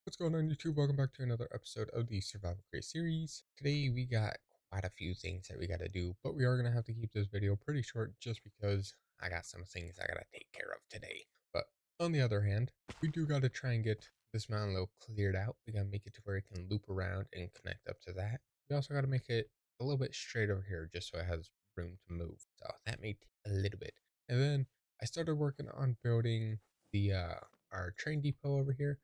What's going on, YouTube? Welcome back to another episode of the Survival Crate series. Today we got quite a few things that we got to do, but we are going to have to keep this video pretty short just because I got some things I got to take care of today. But on the other hand, we do got to try and get this mountain a little cleared out. We got to make it to where it can loop around and connect up to that. We also got to make it a little bit straight over here just so it has room to move. So that may take a little bit. And then I started working on building the our train depot over here.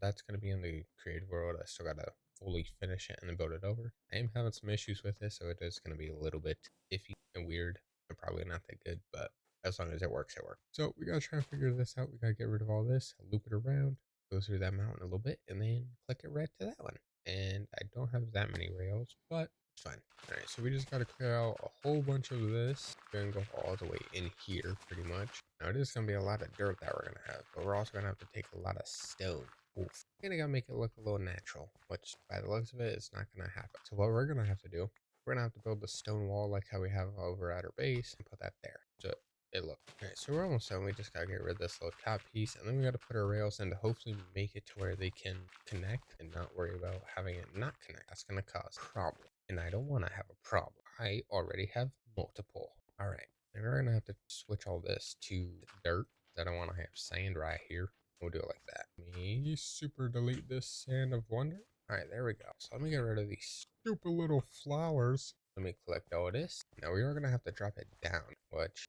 That's going to be in the creative world. I still got to fully finish it and then build it over. I am having some issues with this, so it is going to be a little bit iffy and weird and probably not that good, but as long as it works, it works. So we got to try and figure this out. We got to get rid of all this, loop it around, go through that mountain a little bit, and then click it right to that one. And I don't have that many rails, but it's fine. All right, so we just got to clear out a whole bunch of this. We're going to go all the way in here pretty much. Now it is going to be a lot of dirt that we're going to have, but we're also going to have to take a lot of stone. Oof. I'm gonna make it look a little natural, which by the looks of it, it's not gonna happen. So what we're gonna have to do, we're gonna have to build the stone wall like how we have over at our base and put that there. So it look. Alright, so we're almost done. We just gotta get rid of this little top piece and then we gotta put our rails in to hopefully make it to where they can connect and not worry about having it not connect. That's gonna cause a problem. And I don't wanna have a problem. I already have multiple. Alright, and we're gonna have to switch all this to dirt. I don't wanna have sand right here. We'll do it like that. Me super delete this sand of wonder. All right, there we go. So let me get rid of these stupid little flowers. Let me collect all this. Now we are gonna have to drop it down, which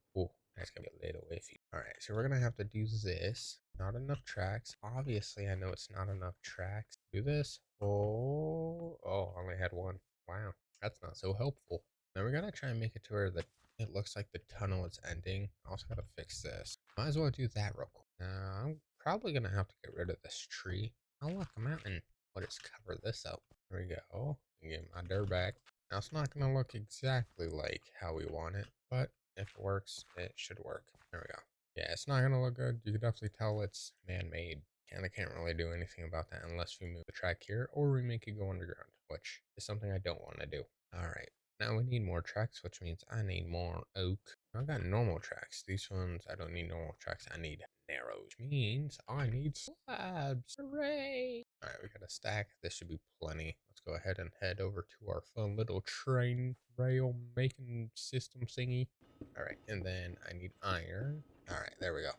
that's gonna be a little iffy. All right, so we're gonna have to do this. Not enough tracks. Obviously, I know it's not enough tracks. Do this. I only had one. Wow, that's not so helpful. Now we're gonna try and make it to where it looks like the tunnel is ending. I also gotta fix this. Might as well do that real quick. Now I'm probably gonna have to get rid of this tree. Oh look, a mountain. We'll just cover this up. There we go. Get my dirt back. Now it's not gonna look exactly like how we want it, but if it works, it should work. There we go. Yeah, it's not gonna look good. You can definitely tell it's man-made. And I can't really do anything about that unless we move the track here or we make it go underground, which is something I don't want to do. Alright, now we need more tracks, which means I need more oak. I got normal tracks. These ones, I don't need normal tracks. I need narrow, which means I need slabs. Hooray! Alright, we got a stack. This should be plenty. Let's go ahead and head over to our fun little train rail making system thingy. Alright, and then I need iron. Alright, there we go.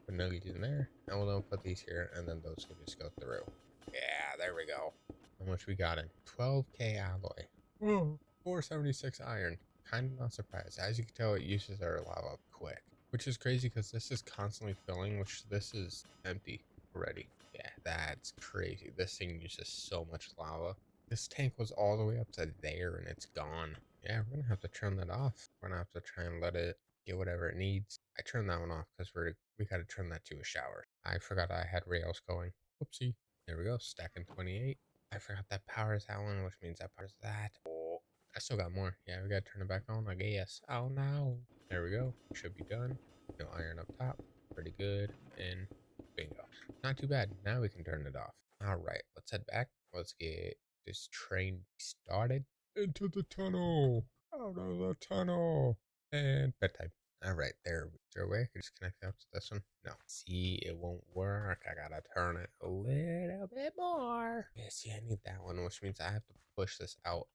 Put nuggets in there. Now we'll put these here, and then those will just go through. Yeah, there we go. How much we got in? 12k alloy. Whoa. 476 iron. Kind of not surprised. As you can tell, it uses our lava up quick. Which is crazy because this is constantly filling, which this is empty already. Yeah, that's crazy. This thing uses so much lava. This tank was all the way up to there and it's gone. Yeah, we're gonna have to turn that off. We're gonna have to try and let it get whatever it needs. I turned that one off because we gotta turn that to a shower. I forgot I had rails going. Whoopsie. There we go, stacking 28. I forgot that powers that one, which means that powers that. Oh, I still got more. Yeah, we gotta turn it back on, I guess. Oh no. There we go. Should be done. No iron up top. Pretty good. And bingo. Not too bad. Now we can turn it off. Alright, let's head back. Let's get this train started. Into the tunnel. Out of the tunnel. And bedtime. Alright, there. Is there a way I can just connect up to this one? No. See, it won't work. I gotta turn it a little bit more. Yeah, see, I need that one, which means I have to push this out.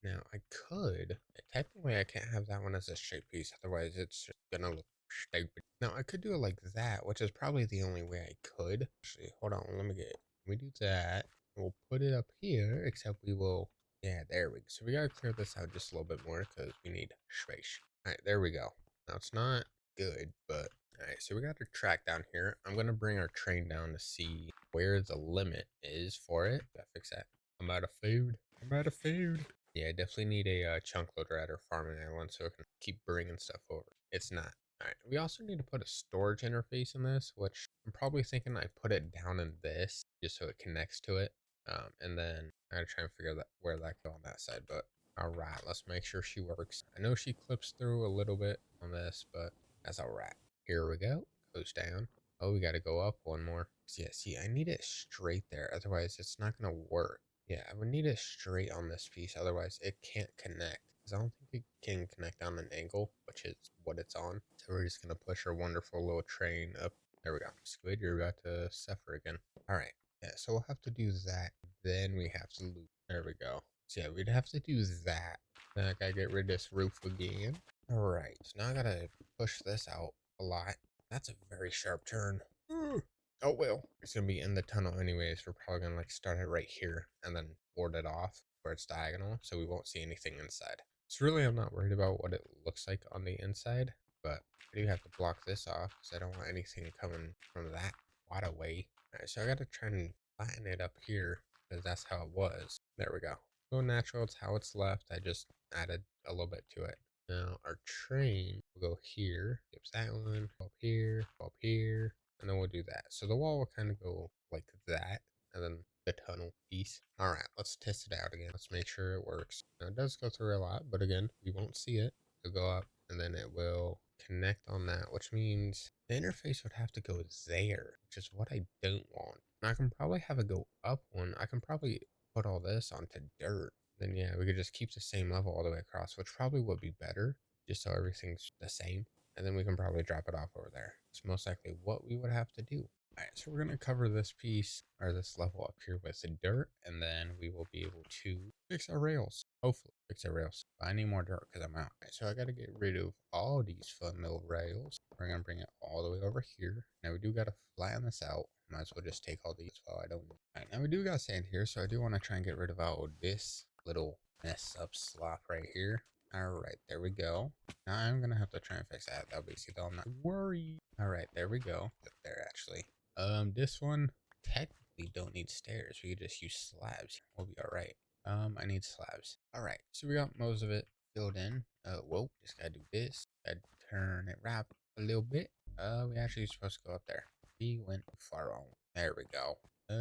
Now, I could. Technically, I can't have that one as a straight piece. Otherwise, it's just gonna look stupid. Now, I could do it like that, which is probably the only way I could. Actually, hold on. Let me do that. We'll put it up here, except we will. Yeah, there we go. So we gotta clear this out just a little bit more because we need space. Alright, there we go. Now it's not good, but alright, so we got our track down here. I'm gonna bring our train down to see where the limit is for it. Gotta fix that. I'm out of food. I'm out of food. Yeah, I definitely need a chunk loader at our farming island so I can keep bringing stuff over. It's not. Alright, we also need to put a storage interface in this, which I'm probably thinking I put it down in this just so it connects to it. And then I gotta try and figure that where that go on that side, but alright, let's make sure she works. I know she clips through a little bit on this, but that's alright. Here we go. Goes down. Oh, we gotta go up one more. Yeah, see, I need it straight there, otherwise it's not gonna work. Yeah, I would need it straight on this piece, otherwise it can't connect. Because I don't think it can connect on an angle, which is what it's on. So we're just gonna push our wonderful little train up. There we go. Squid, you're about to suffer again. Alright. Yeah, so we'll have to do that. Then we have to loop. There we go. So yeah, we'd have to do that. Then I gotta get rid of this roof again. All right, so now I gotta push this out a lot. That's a very sharp turn. Oh well, it's gonna be in the tunnel anyways. We're probably gonna like start it right here and then board it off where it's diagonal, so we won't see anything inside. So really, I'm not worried about what it looks like on the inside, but I do have to block this off because I don't want anything coming from that quite away. All right, so I gotta try and flatten it up here because that's how it was. There we go. Go natural. It's how it's left. I just added a little bit to it. Now our train will go here. Skips that one. Go up here, and then we'll do that. So the wall will kind of go like that, and then the tunnel piece. All right, let's test it out again. Let's make sure it works. Now it does go through a lot, but again, we won't see it. It'll go up, and then it will connect on that, which means the interface would have to go there, which is what I don't want. And I can probably have it go up one. I can probably put all this onto dirt. Then yeah, we could just keep the same level all the way across, which probably would be better, just so everything's the same. And then we can probably drop it off over there. It's most likely what we would have to do. All right, so we're going to cover this piece or this level up here with the dirt, and then we will be able to fix our rails. Hopefully fix our rails. But I need more dirt because I'm out. All right, so I got to get rid of all these fun little rails. We're going to bring it all the way over here. Now we do got to flatten this out. Might as well just take all these while I don't. All right, now we do got sand here, so I do want to try and get rid of all this little mess up slop right here. All right, there we go. Now I'm gonna have to try and fix that. That'll be easy though. I'm not worried. All right, there we go. There actually. This one technically don't need stairs. We could just use slabs. We'll be all right. I need slabs. All right, so we got most of it filled in. Whoa, just gotta do this. Gotta turn it right a little bit. We actually supposed to go up there. We went far wrong. There we go.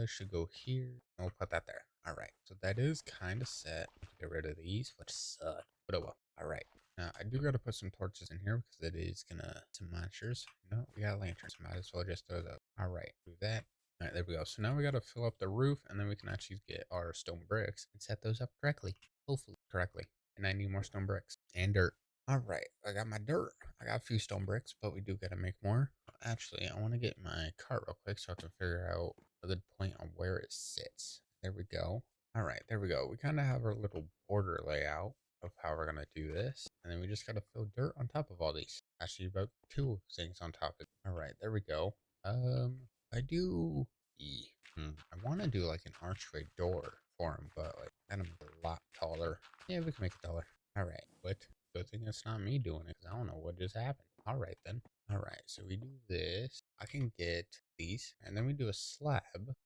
Should go here. And we'll put that there. All right, so that is kind of set. Get rid of these, which suck. But oh well. All right. Now, I do got to put some torches in here because it is gonna some monsters. No, we got lanterns. Might as well just throw those. All right, do that. All right, there we go. So now we got to fill up the roof, and then we can actually get our stone bricks and set those up correctly. Hopefully correctly. And I need more stone bricks and dirt. All right, I got my dirt. I got a few stone bricks, but we do got to make more. Actually, I want to get my cart real quick so I can figure out a good point on where it sits. There we go. All right, there we go. We kind of have our little border layout of how we're going to do this. And then we just got to fill dirt on top of all these. Actually, about two things on top of it. All right, there we go. I do... I want to do like an archway door for him, but like kind of a lot taller. Yeah, we can make it taller. All right, but good thing it's not me doing it because I don't know what just happened. All right, then. All right, so we do this. I can get these, and then we do a slab.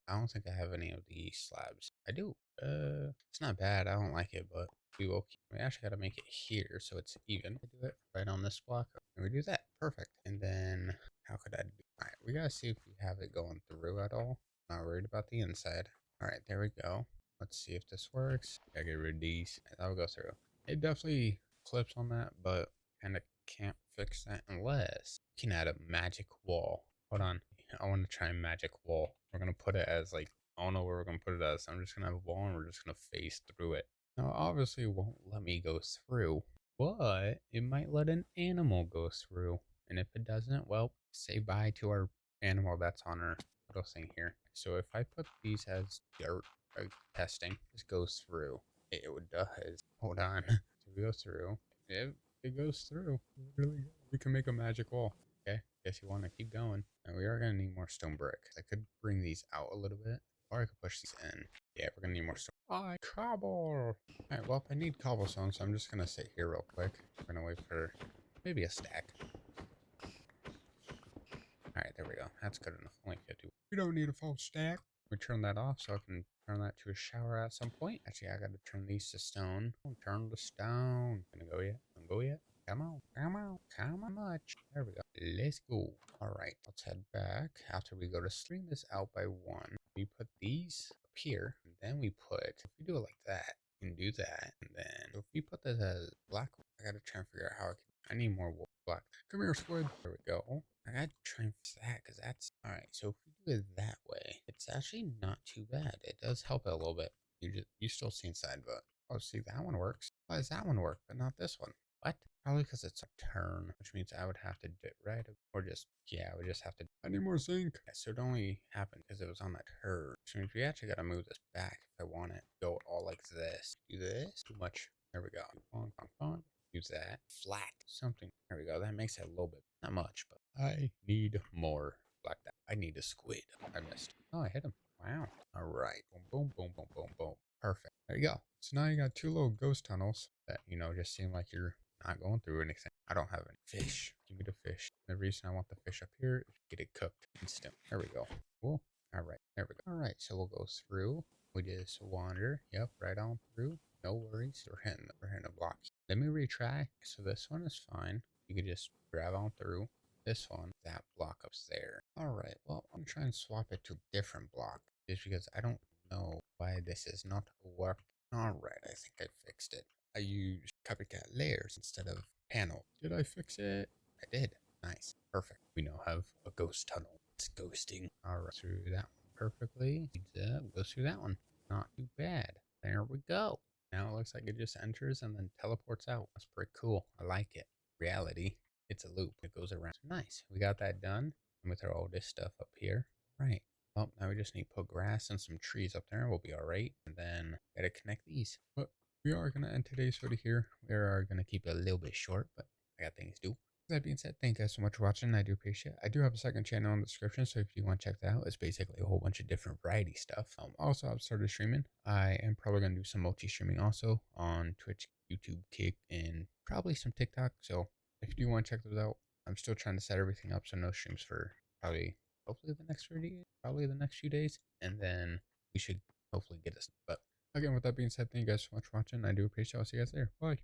I don't think I have any of these slabs. I do. It's not bad. I don't like it, but we will keep. We actually got to make it here so it's even. I do it right on this block, and we do that. Perfect. And then how could I do? All right, we gotta see if we have it going through at all. Not worried about the inside. All right, there we go. Let's see if this works. Gotta get rid of these. That'll go through. It definitely clips on that, but kind of can't fix that unless you can add a magic wall. Hold on. I want to try magic wall. We're going to put it as like, I don't know where we're going to put it as. I'm just going to have a wall and we're just going to face through it. Now, obviously, it won't let me go through, but it might let an animal go through. And if it doesn't, well, say bye to our animal that's on our little thing here. So if I put these as dirt testing, this goes through. It does. Hold on. So we go through. It goes through. Really good. We can make a magic wall. Okay. Guess you want to keep going. And we are going to need more stone brick. I could bring these out a little bit. Or I could push these in. Yeah, we're going to need more stone. Cobble. Alright, well, I need cobblestone, so I'm just going to sit here real quick. We're going to wait for maybe a stack. Alright, there we go. That's good enough. Only 50. We don't need a full stack. We turn that off so I can turn that to a shower at some point. Actually, I gotta turn these to stone. Turn to stone. Gonna go yet? Gonna go yet? Come on, come on, come on much. There we go. Let's go. All right, let's head back after we go to string this out by one. We put these up here, and then we put, if we do it like that, we can do that. And then if we put this as black, I gotta try and figure out how I can, I need more wool. Black. Come here, squid. There we go. I gotta try and fix that because that's all right. So if we do it that way, it's actually not too bad. It does help it a little bit. You still see inside, but oh, see that one works. Why does that one work but not this one? What? Probably because it's a turn, which means I would have to do it right, or just, yeah, I would just have to. I need more zinc. Yeah, so it only happened because it was on that turn, which means we actually got to move this back if I want it. Go all like this. Do this. Too much. There we go. Bonk, bonk, bonk. Use that. Flat. Something. There we go. That makes it a little bit, not much, but I need more like that. I need a squid. I missed. Oh, I hit him. Wow. All right. Boom, boom, boom, boom, boom, boom. Perfect. There you go. So now you got two little ghost tunnels that, just seem like you're not going through anything. I don't have any fish. Give me the fish. The reason I want the fish up here is to get it cooked instant. There we go. Cool. All right. There we go. All right. So we'll go through. We just wander. Yep. Right on through. No worries. We're hitting a block. Let me retry. So this one is fine. You could just grab on through. This one, that block up there. All right. Well, I'm trying to swap it to a different block just because I don't know why this is not working. All right. I think I fixed it. I used copycat layers instead of panel. Did I fix it? I did. Nice. Perfect. We now have a ghost tunnel. It's ghosting. All right. Through that one perfectly. Go through that one. Not too bad. There we go. Now it looks like it just enters and then teleports out. That's pretty cool. I like it. Reality. It's a loop. It goes around. Nice. We got that done. Let me throw all this stuff up here. Right. Well, now we just need to put grass and some trees up there. We'll be all right. And then gotta connect these. But we are going to end today's video here. We are going to keep it a little bit short, but I got things to do. That being said, thank you guys so much for watching. I do appreciate it. I do have a second channel in the description, so if you want to check that out, it's basically a whole bunch of different variety stuff. Also, I've started streaming. I am probably going to do some multi-streaming also on Twitch, YouTube, Kick, and probably some TikTok. So if you do want to check those out, I'm still trying to set everything up, so no streams for hopefully the next 30 days, probably the next few days, and then we should hopefully get us. But again, with that being said, thank you guys so much for watching. I do appreciate it. I'll see you guys there. Bye.